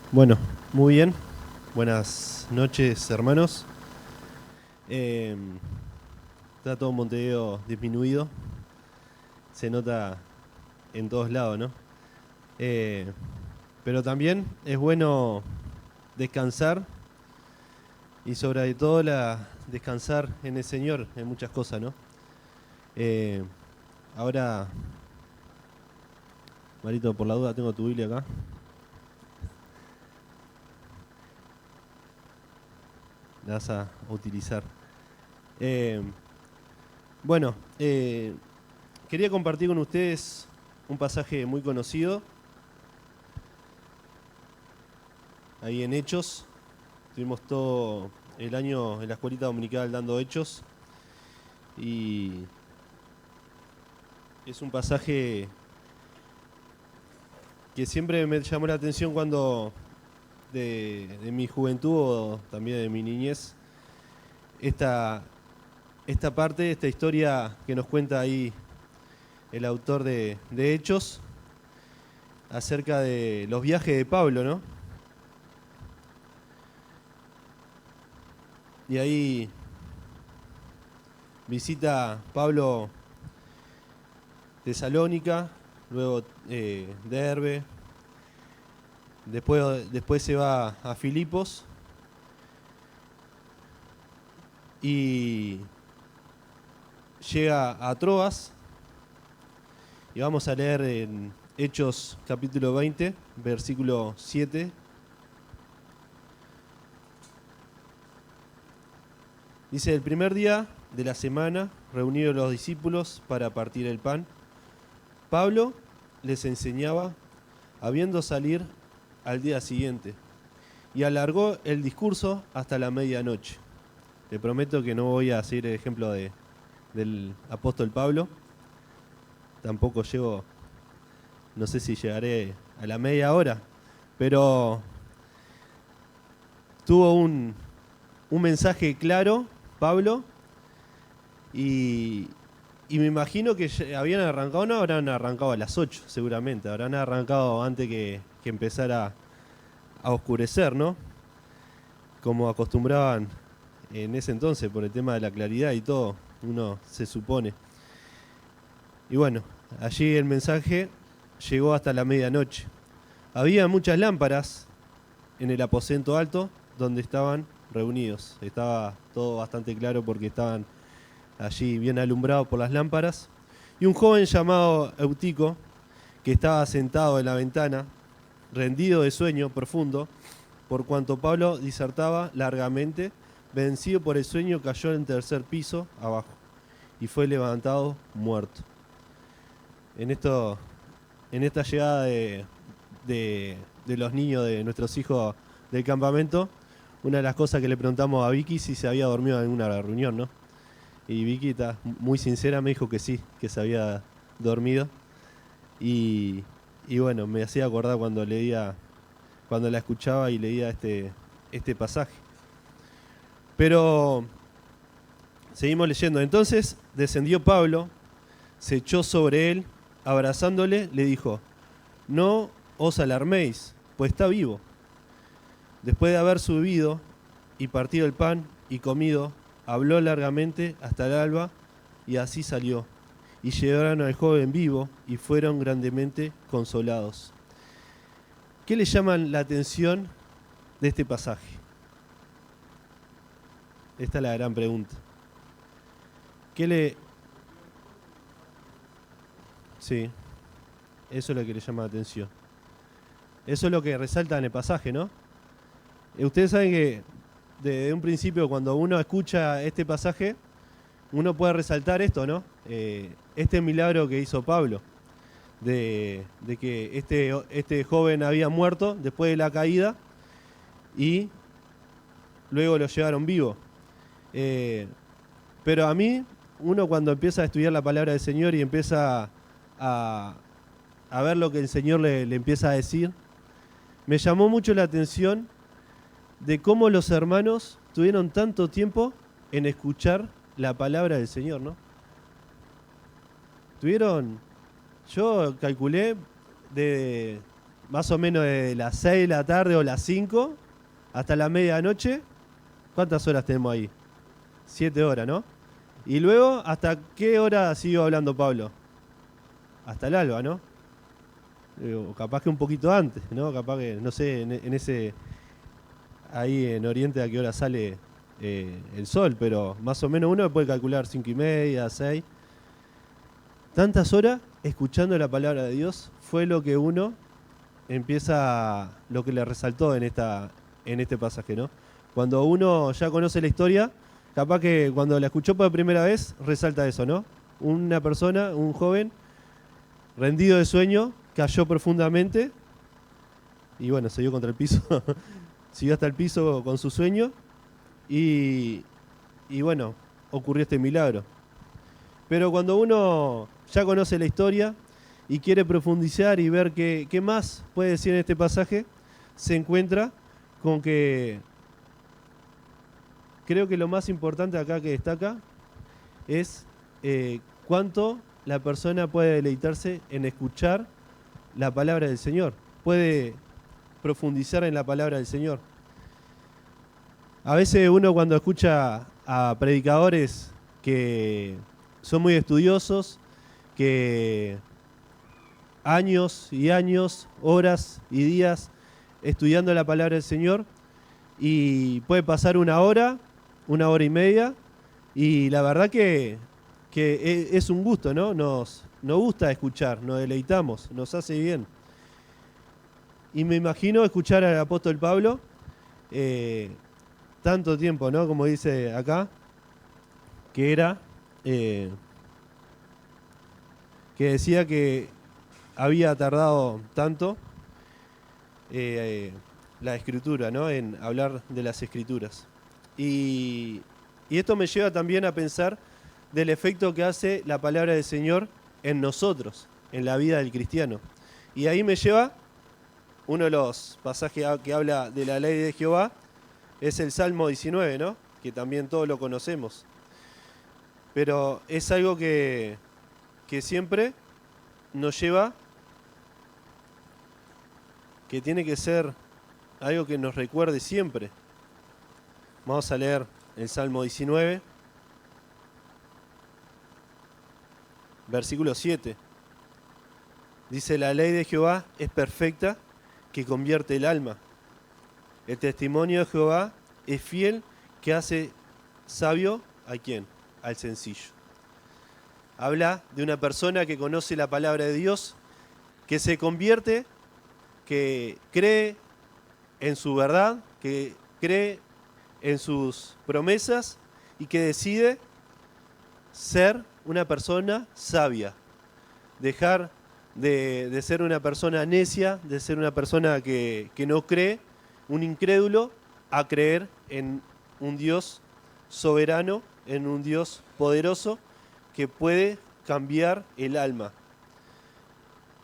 Bueno, muy bien. Buenas noches, hermanos. Eh, Está todo Montevideo disminuido. Se nota en todos lados, ¿no? Eh, pero también es bueno descansar y sobre todo descansar en el Señor en muchas cosas, ¿no? Eh, Ahora, Marito, por la duda tengo tu Biblia acá. La vas a utilizar. Eh, bueno, quería compartir con ustedes un pasaje muy conocido, ahí en Hechos. Estuvimos todo el año en la escuelita dominical dando Hechos y es un pasaje que siempre me llamó la atención cuando de mi juventud o también de mi niñez, esta, esta parte, esta historia que nos cuenta ahí el autor de Hechos acerca de los viajes de Pablo, ¿no? Y ahí visita Pablo Tesalónica, luego Derbe, después se va a Filipos y llega a Troas. Y vamos a leer en Hechos capítulo 20, versículo 7. Dice: el primer día de la semana, reunidos los discípulos para partir el pan, Pablo les enseñaba, habiendo salir al día siguiente, y alargó el discurso hasta la medianoche. Le prometo que no voy a seguir el ejemplo del apóstol Pablo. Tampoco llego, no sé si llegaré a la media hora, pero tuvo un mensaje claro, Pablo, y, y me imagino que habían arrancado, no habrán arrancado a las 8 seguramente, habrán arrancado antes que empezara a oscurecer, ¿no? Como acostumbraban en ese entonces por el tema de la claridad y todo, uno se supone. Y bueno, allí el mensaje llegó hasta la medianoche. Había muchas lámparas en el aposento alto donde estaban reunidos. Estaba todo bastante claro porque estaban allí bien alumbrados por las lámparas. Y un joven llamado Eutico, que estaba sentado en la ventana, rendido de sueño profundo, por cuanto Pablo disertaba largamente, vencido por el sueño, cayó en el tercer piso abajo y fue levantado muerto. En esto, en esta llegada de los niños, de nuestros hijos del campamento, una de las cosas que le preguntamos a Vicky si se había dormido en alguna reunión, ¿no? Y Vicky, muy sincera, me dijo que sí, que se había dormido. Y, y bueno, me hacía acordar cuando leía, cuando la escuchaba y leía este pasaje. Pero seguimos leyendo. Entonces descendió Pablo, se echó sobre él, abrazándole, le dijo: no os alarméis, pues está vivo. Después de haber subido y partido el pan y comido, habló largamente hasta el alba y así salió. Y llevaron al joven vivo y fueron grandemente consolados. ¿Qué le llama la atención de este pasaje? Esta es la gran pregunta. ¿Qué le...? Sí, eso es lo que le llama la atención. Eso es lo que resalta en el pasaje, ¿no? Ustedes saben que desde un principio, cuando uno escucha este pasaje, uno puede resaltar esto, ¿no? Este milagro que hizo Pablo, de que este joven había muerto después de la caída y luego lo llevaron vivo. Pero a mí, uno cuando empieza a estudiar la palabra del Señor y empieza a, a ver lo que el Señor le empieza a decir, me llamó mucho la atención de cómo los hermanos tuvieron tanto tiempo en escuchar la palabra del Señor, ¿no? Tuvieron, yo calculé, de más o menos de las 6 de la tarde o las 5 hasta la medianoche. ¿Cuántas horas tenemos ahí? 7 horas, ¿no? Y luego, ¿hasta qué hora siguió hablando Pablo? Hasta el alba, ¿no? O capaz que un poquito antes, ¿no? Capaz que, no sé, en ese... Ahí en Oriente a qué hora sale el sol, pero más o menos uno puede calcular 5:30, 6. Tantas horas escuchando la palabra de Dios fue lo que uno empieza, lo que le resaltó en este pasaje, ¿no? Cuando uno ya conoce la historia, capaz que cuando la escuchó por primera vez, resalta eso, ¿no? Una persona, un joven, rendido de sueño, cayó profundamente y bueno, se dio contra el piso, siguió hasta el piso con su sueño y bueno, ocurrió este milagro. Pero cuando uno ya conoce la historia y quiere profundizar y ver qué más puede decir en este pasaje, se encuentra con que creo que lo más importante acá que destaca es cuánto la persona puede deleitarse en escuchar la palabra del Señor, puede profundizar en la palabra del Señor. A veces uno cuando escucha a predicadores que son muy estudiosos, que años y años, horas y días estudiando la palabra del Señor, y puede pasar una hora y media, y la verdad que es un gusto, ¿no? Nos gusta escuchar, nos deleitamos, nos hace bien. Y me imagino escuchar al apóstol Pablo tanto tiempo, ¿no? Como dice acá, que era, que decía que había tardado tanto la escritura, ¿no? En hablar de las escrituras. Y esto me lleva también a pensar del efecto que hace la palabra del Señor en nosotros, en la vida del cristiano. Y ahí me lleva uno de los pasajes que habla de la ley de Jehová, es el Salmo 19, ¿no? Que también todos lo conocemos. Pero es algo que siempre nos lleva, que tiene que ser algo que nos recuerde siempre. Vamos a leer el Salmo 19, versículo 7. Dice, la ley de Jehová es perfecta, que convierte el alma. El testimonio de Jehová es fiel, que hace sabio ¿a quién? Al sencillo. Habla de una persona que conoce la palabra de Dios, que se convierte, que cree en su verdad, que cree en sus promesas y que decide ser una persona sabia. Dejar de ser una persona necia, de ser una persona que no cree, un incrédulo, a creer en un Dios soberano, en un Dios poderoso que puede cambiar el alma.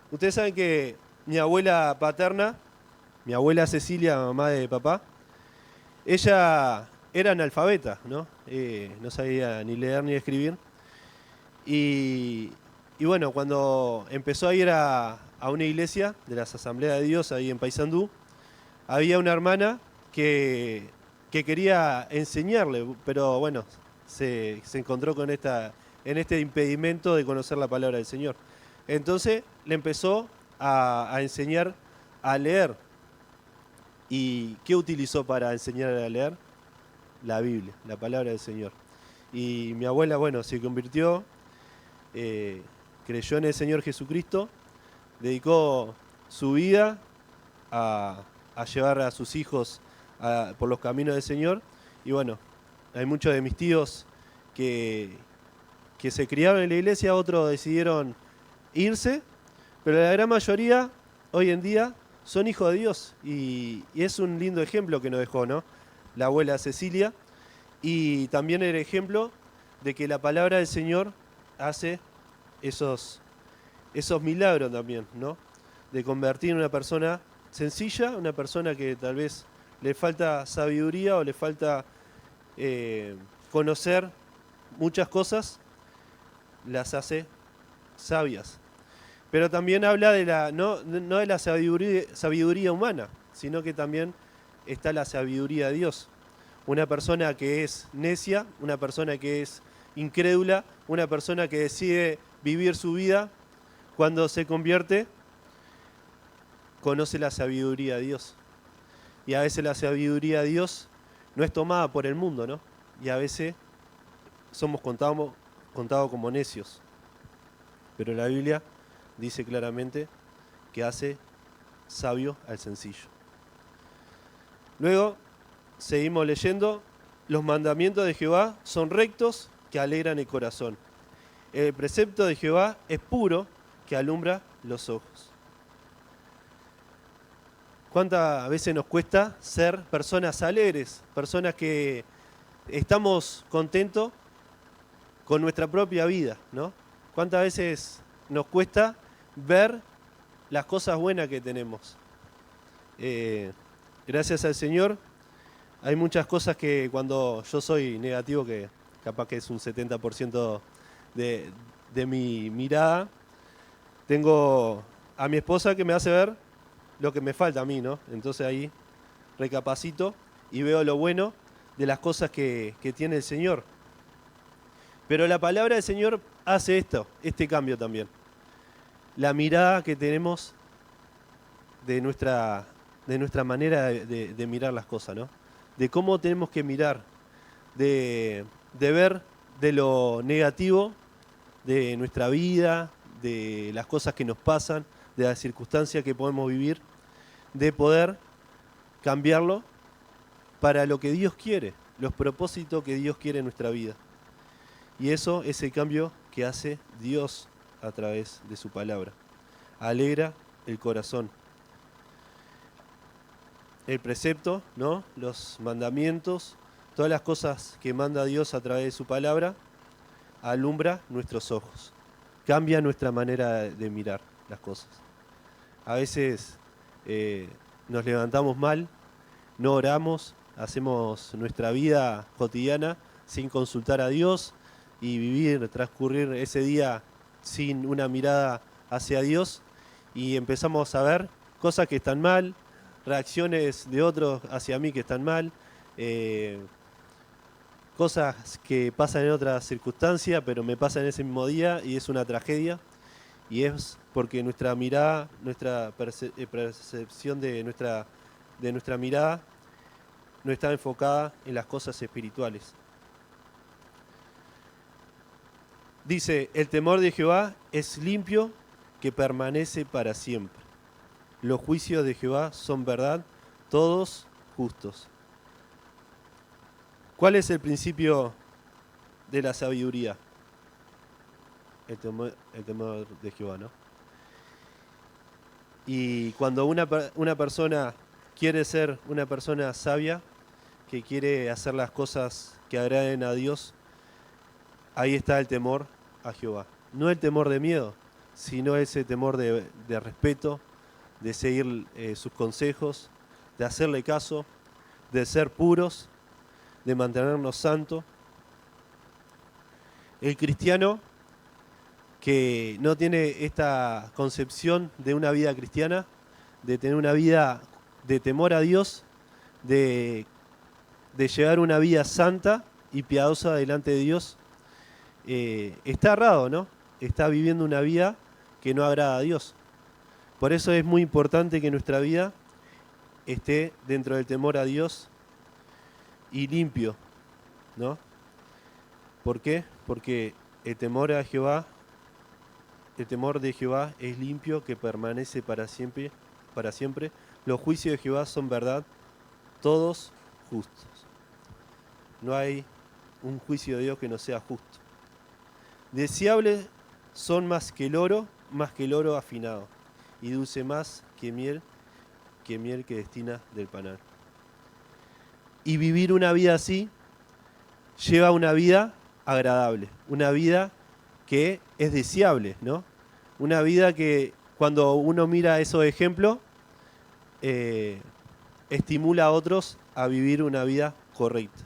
Ustedes saben que mi abuela paterna, mi abuela Cecilia, mamá de papá, ella era analfabeta, ¿no? No sabía ni leer ni escribir. Y bueno, cuando empezó a ir a una iglesia de las Asambleas de Dios ahí en Paysandú, había una hermana que quería enseñarle, pero bueno, se encontró con en este impedimento de conocer la palabra del Señor. Entonces le empezó a enseñar a leer. ¿Y qué utilizó para enseñar a leer? La Biblia, la palabra del Señor. Y mi abuela, bueno, se convirtió, creyó en el Señor Jesucristo, dedicó su vida a llevar a sus hijos por los caminos del Señor. Y bueno, hay muchos de mis tíos que se criaron en la iglesia, otros decidieron irse, pero la gran mayoría hoy en día son hijos de Dios. Y es un lindo ejemplo que nos dejó, ¿no? La abuela Cecilia. Y también el ejemplo de que la palabra del Señor hace esos milagros también, ¿no? De convertir en una persona sencilla, una persona que tal vez le falta sabiduría o le falta conocer muchas cosas, las hace sabias. Pero también habla de no de la sabiduría humana, sino que también está la sabiduría de Dios. Una persona que es necia, una persona que es incrédula, una persona que decide vivir su vida, cuando se convierte, conoce la sabiduría de Dios. Y a veces la sabiduría de Dios no es tomada por el mundo, ¿no? Y a veces somos contados como necios. Pero la Biblia dice claramente que hace sabio al sencillo. Luego, seguimos leyendo. Los mandamientos de Jehová son rectos, que alegran el corazón. El precepto de Jehová es puro, que alumbra los ojos. ¿Cuántas veces nos cuesta ser personas alegres, personas que estamos contentos con nuestra propia vida, ¿no? ¿Cuántas veces nos cuesta ver las cosas buenas que tenemos? Gracias al Señor, hay muchas cosas que cuando yo soy negativo, que capaz que es un 70% de mi mirada, tengo a mi esposa que me hace ver lo que me falta a mí, ¿no? Entonces ahí recapacito y veo lo bueno de las cosas que tiene el Señor. Pero la palabra del Señor hace este cambio también. La mirada que tenemos de nuestra manera de mirar las cosas, ¿no? De cómo tenemos que mirar, de ver de lo negativo de nuestra vida, de las cosas que nos pasan, de las circunstancias que podemos vivir, de poder cambiarlo para lo que Dios quiere, los propósitos que Dios quiere en nuestra vida. Y eso es el cambio que hace Dios a través de su palabra. Alegra el corazón. El precepto, ¿no? Los mandamientos, todas las cosas que manda Dios a través de su palabra, alumbra nuestros ojos. Cambia nuestra manera de mirar las cosas. A veces nos levantamos mal, no oramos, hacemos nuestra vida cotidiana sin consultar a Dios y transcurrir ese día sin una mirada hacia Dios, y empezamos a ver cosas que están mal, reacciones de otros hacia mí que están mal, cosas que pasan en otras circunstancias, pero me pasan en ese mismo día y es una tragedia. Y es porque nuestra mirada, nuestra percepción de nuestra mirada no está enfocada en las cosas espirituales. Dice, el temor de Jehová es limpio, que permanece para siempre. Los juicios de Jehová son verdad, todos justos. ¿Cuál es el principio de la sabiduría? El temor de Jehová, ¿no? Y cuando una persona quiere ser una persona sabia, que quiere hacer las cosas que agraden a Dios, ahí está el temor a Jehová. No el temor de miedo, sino ese temor de respeto, de seguir sus consejos, de hacerle caso, de ser puros, de mantenernos santos. El cristiano que no tiene esta concepción de una vida cristiana, de tener una vida de temor a Dios, de llevar una vida santa y piadosa delante de Dios, está errado, ¿no? Está viviendo una vida que no agrada a Dios. Por eso es muy importante que nuestra vida esté dentro del temor a Dios y limpio, ¿no? ¿Por qué? Porque el temor de Jehová es limpio, que permanece para siempre. Los juicios de Jehová son verdad, todos justos. No hay un juicio de Dios que no sea justo. Deseables son más que el oro afinado, y dulce más que miel que destina del panal. Y vivir una vida así lleva una vida agradable, una vida que es deseable, ¿no? Una vida que cuando uno mira esos ejemplos, estimula a otros a vivir una vida correcta.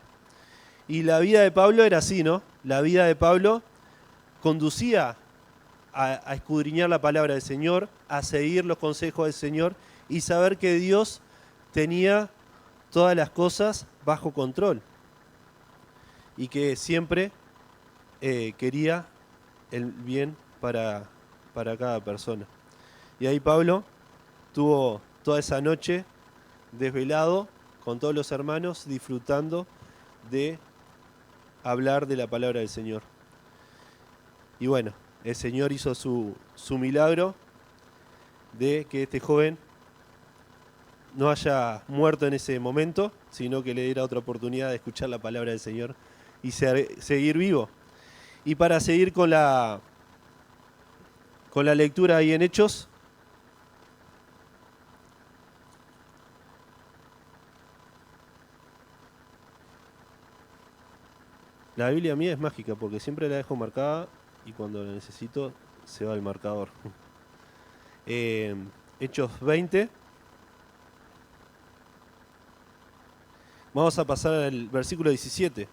Y la vida de Pablo era así, ¿no? La vida de Pablo conducía a escudriñar la palabra del Señor, a seguir los consejos del Señor y saber que Dios tenía todas las cosas bajo control y que siempre quería el bien para cada persona. Y ahí Pablo tuvo toda esa noche desvelado con todos los hermanos, disfrutando de hablar de la palabra del Señor. Y bueno, el Señor hizo su milagro de que este joven no haya muerto en ese momento, sino que le diera otra oportunidad de escuchar la palabra del Señor y seguir vivo. Y para seguir con la lectura ahí en Hechos, la Biblia mía es mágica porque siempre la dejo marcada y cuando la necesito se va el marcador. Hechos 20. Vamos a pasar al versículo 17.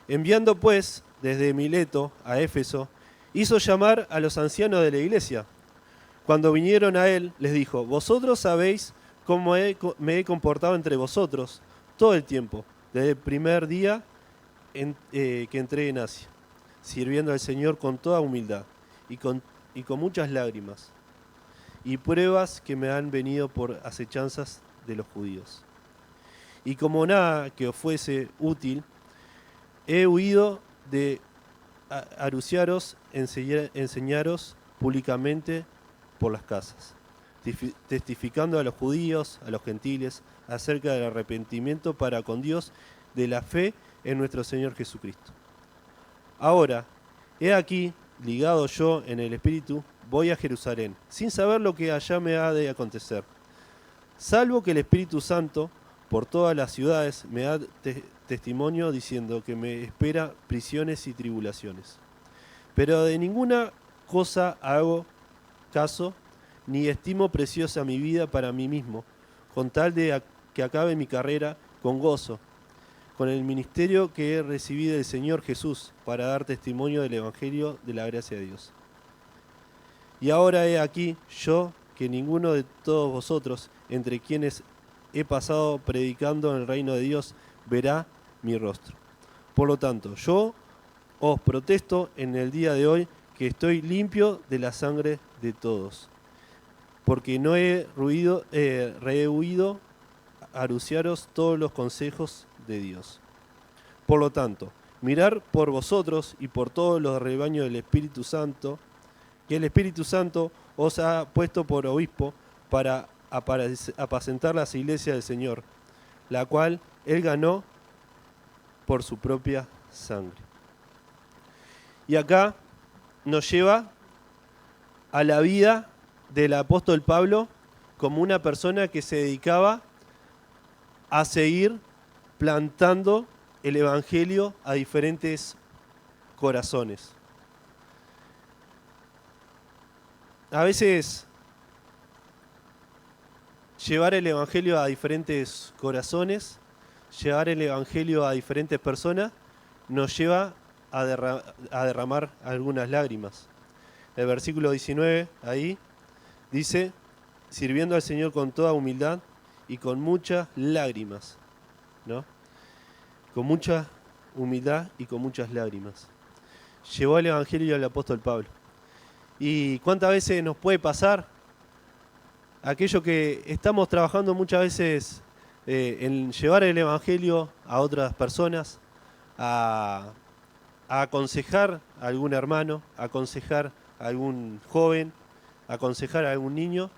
Enviando pues desde Mileto a Éfeso, hizo llamar a los ancianos de la iglesia. Cuando vinieron a él, les dijo: vosotros sabéis cómo me he comportado entre vosotros todo el tiempo, desde el primer día que entré en Asia, sirviendo al Señor con toda humildad y con muchas lágrimas y pruebas que me han venido por acechanzas de los judíos. Y como nada que os fuese útil, he huido de anunciaros, enseñaros públicamente por las casas, testificando a los judíos, a los gentiles, acerca del arrepentimiento para con Dios de la fe en nuestro Señor Jesucristo. Ahora, he aquí, ligado yo en el Espíritu, voy a Jerusalén, sin saber lo que allá me ha de acontecer, salvo que el Espíritu Santo por todas las ciudades me da testimonio diciendo que me espera prisiones y tribulaciones. Pero de ninguna cosa hago caso, ni estimo preciosa mi vida para mí mismo, con tal de que acabe mi carrera con gozo, con el ministerio que he recibido del Señor Jesús, para dar testimonio del Evangelio de la gracia de Dios. Y ahora he aquí yo, que ninguno de todos vosotros, entre quienes he pasado predicando en el reino de Dios, verá mi rostro. Por lo tanto, yo os protesto en el día de hoy que estoy limpio de la sangre de todos, porque no he rehuido anunciaros todos los consejos de Dios. Por lo tanto, mirar por vosotros y por todos los rebaños del Espíritu Santo, que el Espíritu Santo os ha puesto por obispo para apacentar las iglesias del Señor, la cual él ganó por su propia sangre. Y acá nos lleva a la vida del apóstol Pablo como una persona que se dedicaba a seguir plantando el Evangelio a diferentes corazones. A veces llevar el Evangelio a diferentes corazones, llevar el Evangelio a diferentes personas, nos lleva a derramar algunas lágrimas. El versículo 19 ahí dice: sirviendo al Señor con toda humildad y con muchas lágrimas, ¿no? Con mucha humildad y con muchas lágrimas. Llevó el Evangelio al apóstol Pablo. ¿Y cuántas veces nos puede pasar aquello que estamos trabajando muchas veces en llevar el Evangelio a otras personas, a aconsejar a algún hermano, a aconsejar a algún joven, a aconsejar a algún niño,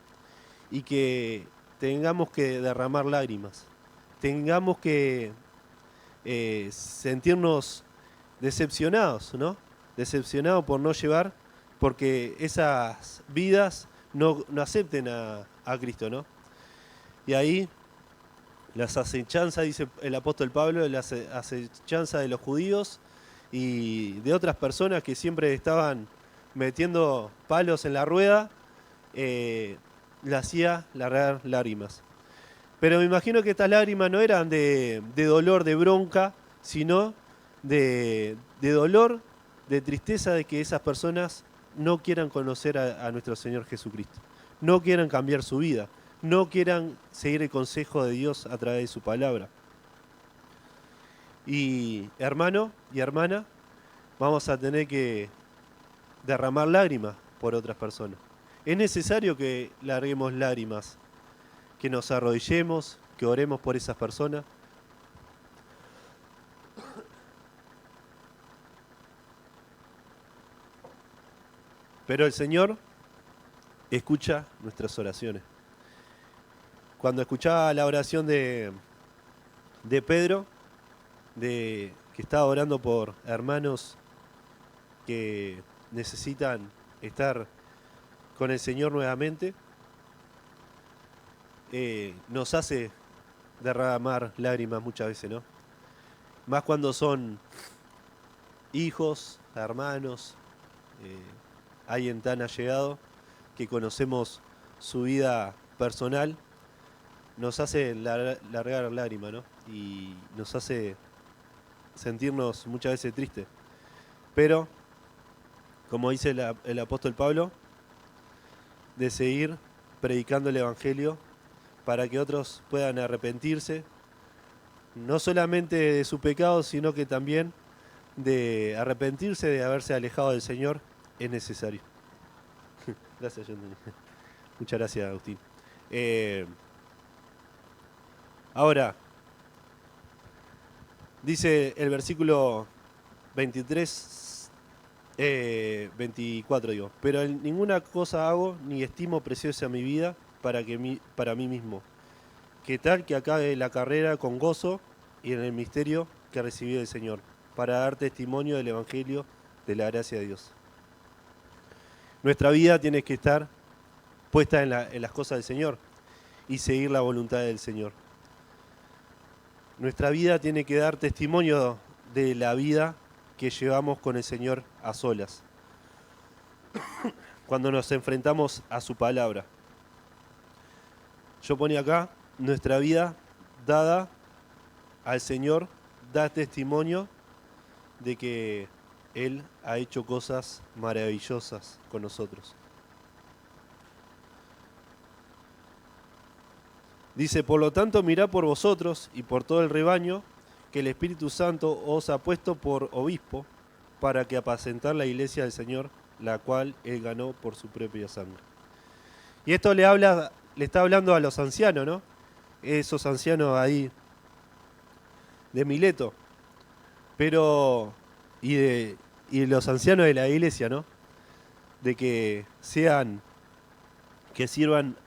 y que tengamos que derramar lágrimas, tengamos que sentirnos decepcionados, ¿no? Decepcionados por no llevar, porque esas vidas no acepten a Cristo, ¿no? Y ahí las acechanzas, dice el apóstol Pablo, las acechanzas de los judíos y de otras personas que siempre estaban metiendo palos en la rueda, le hacía largar lágrimas. Pero me imagino que estas lágrimas no eran de dolor, de bronca, sino de dolor, de tristeza de que esas personas no quieran conocer a nuestro Señor Jesucristo, no quieran cambiar su vida, no quieran seguir el consejo de Dios a través de su palabra. Y hermano y hermana, vamos a tener que derramar lágrimas por otras personas. Es necesario que larguemos lágrimas, que nos arrodillemos, que oremos por esas personas. Pero el Señor escucha nuestras oraciones. Cuando escuchaba la oración de Pedro, que estaba orando por hermanos que necesitan estar con el Señor nuevamente, nos hace derramar lágrimas muchas veces, ¿no? Más cuando son hijos, hermanos, alguien tan allegado que conocemos su vida personal, nos hace largar lágrimas, ¿no? Y nos hace sentirnos muchas veces tristes. Pero, como dice el apóstol Pablo, de seguir predicando el Evangelio para que otros puedan arrepentirse, no solamente de su pecado, sino que también de arrepentirse de haberse alejado del Señor, es necesario. Gracias, John. Muchas gracias, Agustín. Ahora, dice el versículo 24, digo, pero en ninguna cosa hago ni estimo preciosa mi vida para mí mismo, que tal que acabe la carrera con gozo y en el misterio que recibí del Señor, para dar testimonio del Evangelio de la gracia de Dios. Nuestra vida tiene que estar puesta en las cosas del Señor y seguir la voluntad del Señor. Nuestra vida tiene que dar testimonio de la vida que llevamos con el Señor a solas, cuando nos enfrentamos a su palabra. Yo ponía acá, nuestra vida dada al Señor da testimonio de que Él ha hecho cosas maravillosas con nosotros. Dice, por lo tanto, mirad por vosotros y por todo el rebaño que el Espíritu Santo os ha puesto por obispo para que apacentar la iglesia del Señor, la cual Él ganó por su propia sangre. Y esto le está hablando a los ancianos, ¿no? Esos ancianos ahí de Mileto, pero y los ancianos de la iglesia, ¿no? De que sirvan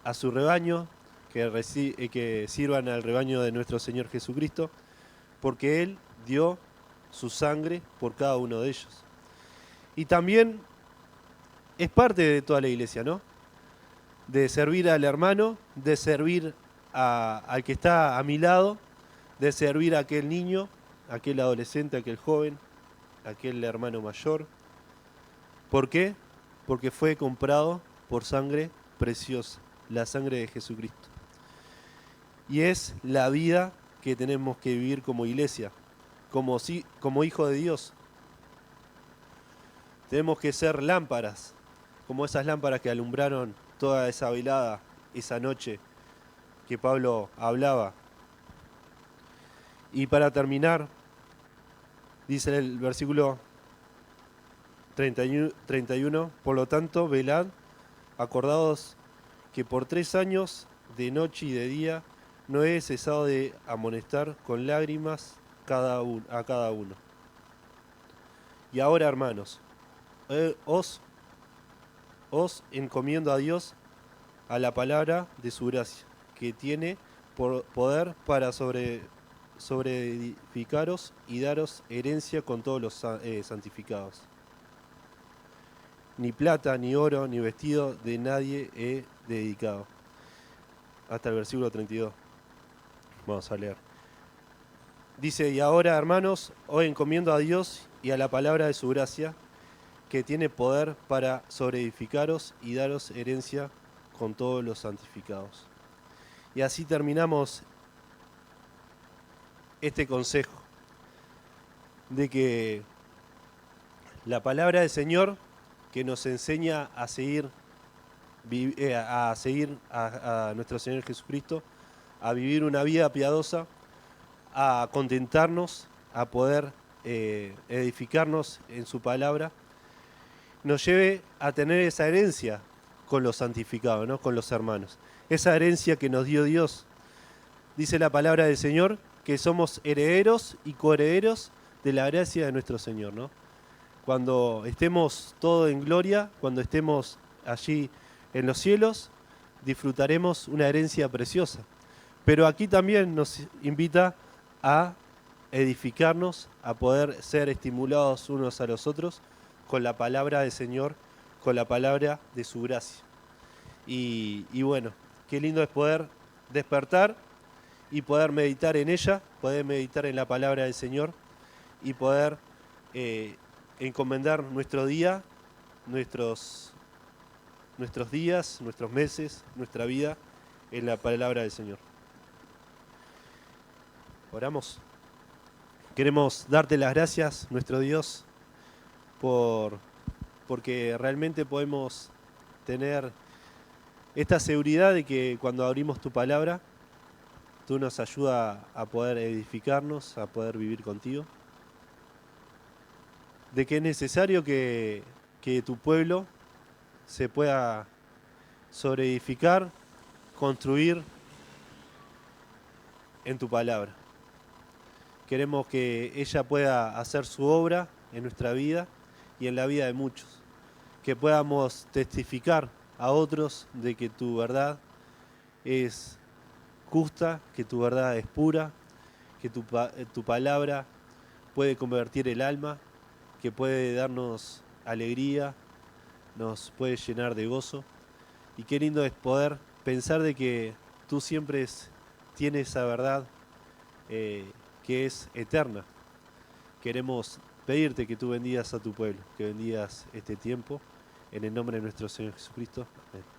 a su rebaño, que sirvan al rebaño de nuestro Señor Jesucristo, porque Él dio su sangre por cada uno de ellos. Y también es parte de toda la iglesia, ¿no? De servir al hermano, de servir al que está a mi lado, de servir a aquel niño, aquel adolescente, aquel joven, aquel hermano mayor. ¿Por qué? Porque fue comprado por sangre preciosa, la sangre de Jesucristo. Y es la vida que tenemos que vivir como iglesia, como hijo de Dios. Tenemos que ser lámparas, como esas lámparas que alumbraron toda esa velada, esa noche que Pablo hablaba. Y para terminar, dice el versículo 31, por lo tanto, velad, acordaos que por 3 años, de noche y de día, no he cesado de amonestar con lágrimas a cada uno. Y ahora, hermanos, os encomiendo a Dios, a la palabra de su gracia, que tiene poder para sobreedificaros y daros herencia con todos los santificados. Ni plata, ni oro, ni vestido de nadie he dedicado. Hasta el versículo 32. Vamos a leer. Dice, y ahora, hermanos, os encomiendo a Dios y a la palabra de su gracia, que tiene poder para sobreedificaros y daros herencia con todos los santificados. Y así terminamos este consejo de que la palabra del Señor que nos enseña a seguir, a nuestro Señor Jesucristo, a vivir una vida piadosa, a contentarnos, a poder edificarnos en su palabra, nos lleve a tener esa herencia con los santificados, ¿no? Con los hermanos. Esa herencia que nos dio Dios. Dice la palabra del Señor que somos herederos y coherederos de la gracia de nuestro Señor, ¿no? Cuando estemos todos en gloria, cuando estemos allí en los cielos, disfrutaremos una herencia preciosa. Pero aquí también nos invita a edificarnos, a poder ser estimulados unos a los otros con la palabra del Señor, con la palabra de su gracia. Y bueno, qué lindo es poder despertar y poder meditar en ella, poder meditar en la palabra del Señor y poder encomendar nuestro día, nuestros días, nuestros meses, nuestra vida en la palabra del Señor. Oramos. Queremos darte las gracias, nuestro Dios, porque realmente podemos tener esta seguridad de que cuando abrimos tu palabra, tú nos ayudas a poder edificarnos, a poder vivir contigo. De que es necesario que tu pueblo se pueda sobreedificar, construir en tu palabra. Queremos que ella pueda hacer su obra en nuestra vida y en la vida de muchos. Que podamos testificar a otros de que tu verdad es justa, que tu verdad es pura, que tu palabra puede convertir el alma, que puede darnos alegría, nos puede llenar de gozo. Y qué lindo es poder pensar de que tú siempre tienes esa verdad que es eterna. Queremos pedirte que tú bendigas a tu pueblo, que bendigas este tiempo, en el nombre de nuestro Señor Jesucristo. Amén.